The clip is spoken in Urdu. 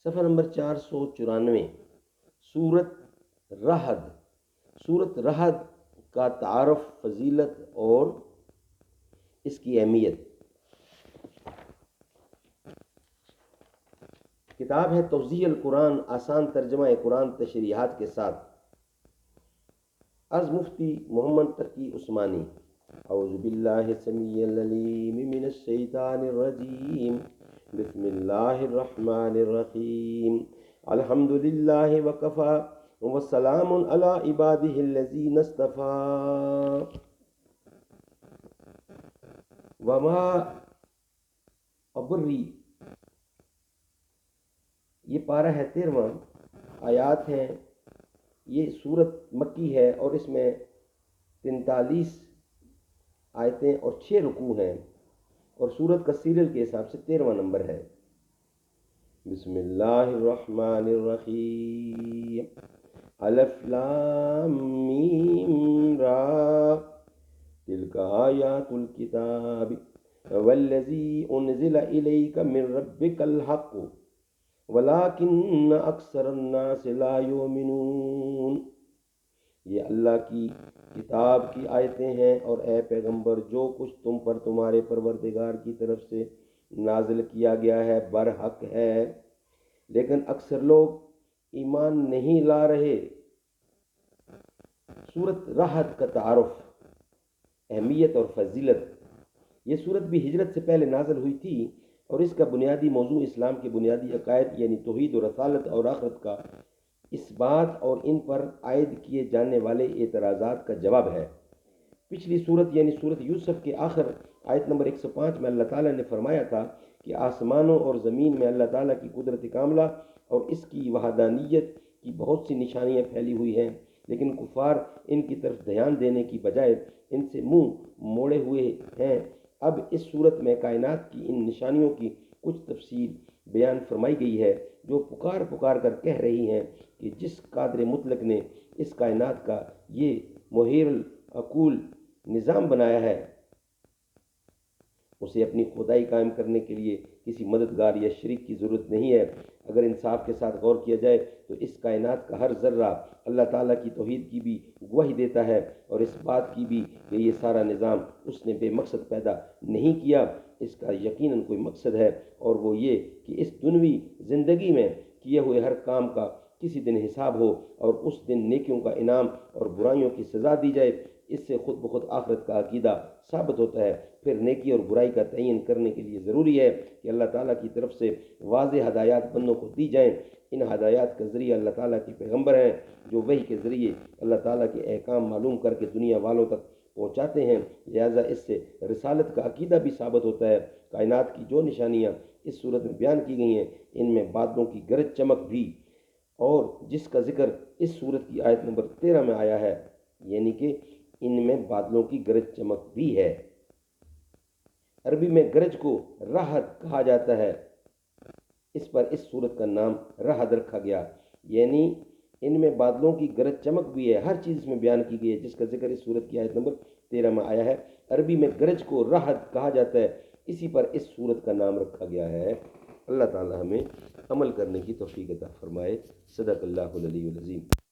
صفحہ نمبر 494، سورت رحد۔ سورت رحد کا تعارف، فضیلت اور اس کی اہمیت۔ کتاب ہے توضیح القرآن، آسان ترجمہ قرآن تشریحات کے ساتھ، از مفتی محمد تقی عثمانی۔ اعوذ باللہ السمیع العلیم من الشیطان الرجیم، بسم اللہ الرحمن الرحیم، الحمد للہ وکفی وسلام علی عبادہ الذین اصطفی۔ وما ابری، یہ پارہ ہے 13واں، آیات ہیں۔ یہ سورت مکی ہے اور اس میں 43 آیتیں اور 6 رکوع ہیں، اور سورت کا سیریل کے حساب سے 13واں نمبر ہے۔ بسم اللہ الرحمن الرحیم، الف لام میم را، تلک آیات الکتاب والذی انزل الیک من ربک الحق ولیکن اکثر الناس لا یؤمنون۔ یہ اللہ کی کتاب کی آیتیں ہیں، اور اے پیغمبر، جو کچھ تم پر تمہارے پروردگار کی طرف سے نازل کیا گیا ہے برحق ہے، لیکن اکثر لوگ ایمان نہیں لا رہے۔ سورت رحد کا تعارف، اہمیت اور فضیلت۔ یہ سورت بھی ہجرت سے پہلے نازل ہوئی تھی، اور اس کا بنیادی موضوع اسلام کے بنیادی عقائد یعنی توحید و رسالت اور آخرت کا اس بات اور ان پر عائد کیے جانے والے اعتراضات کا جواب ہے۔ پچھلی صورت یعنی صورت یوسف کے آخر آیت نمبر 105 میں اللہ تعالیٰ نے فرمایا تھا کہ آسمانوں اور زمین میں اللہ تعالیٰ کی قدرت کاملہ اور اس کی وحدانیت کی بہت سی نشانیاں پھیلی ہوئی ہیں، لیکن کفار ان کی طرف دھیان دینے کی بجائے ان سے منہ موڑے ہوئے ہیں۔ اب اس صورت میں کائنات کی ان نشانیوں کی کچھ تفصیل بیان فرمائی گئی ہے، جو پکار کر کہہ رہی ہیں کہ جس قادر مطلق نے اس کائنات کا یہ محیر العقول نظام بنایا ہے، اسے اپنی خدائی قائم کرنے کے لیے کسی مددگار یا شریک کی ضرورت نہیں ہے۔ اگر انصاف کے ساتھ غور کیا جائے تو اس کائنات کا ہر ذرہ اللہ تعالیٰ کی توحید کی بھی گواہی دیتا ہے، اور اس بات کی بھی کہ یہ سارا نظام اس نے بے مقصد پیدا نہیں کیا۔ اس کا یقیناً کوئی مقصد ہے، اور وہ یہ کہ اس دنیوی زندگی میں کیے ہوئے ہر کام کا کسی دن حساب ہو، اور اس دن نیکیوں کا انعام اور برائیوں کی سزا دی جائے۔ اس سے خود بخود آخرت کا عقیدہ ثابت ہوتا ہے۔ پھر نیکی اور برائی کا تعین کرنے کے لیے ضروری ہے کہ اللہ تعالیٰ کی طرف سے واضح ہدایات بندوں کو دی جائیں۔ ان ہدایات کا ذریعہ اللہ تعالیٰ کے پیغمبر ہیں، جو وحی کے ذریعے اللہ تعالیٰ کے احکام معلوم کر کے دنیا والوں تک پہنچاتے ہیں۔ لہٰذا اس سے رسالت کا عقیدہ بھی ثابت ہوتا ہے۔ کائنات کی جو نشانیاں اس صورت میں بیان کی گئی ہیں، ان میں بادلوں کی گرج چمک بھی، اور جس کا ذکر اس صورت کی آیت نمبر 13 میں آیا ہے، یعنی کہ ان میں بادلوں کی گرج چمک بھی ہے۔ عربی میں گرج کو رحد کہا جاتا ہے، اس پر اس صورت کا نام رحد رکھا گیا، یعنی ان میں بادلوں کی گرج چمک بھی ہے۔ ہر چیز اس میں بیان کی گئی ہے جس کا ذکر اس صورت کی آیت نمبر 13 میں آیا ہے۔ عربی میں گرج کو رحد کہا جاتا ہے، اسی پر اس صورت کا نام رکھا گیا ہے۔ اللہ تعالی ہمیں عمل کرنے کی توفیق عطا فرمائے۔ صدق اللہ العلی العظیم۔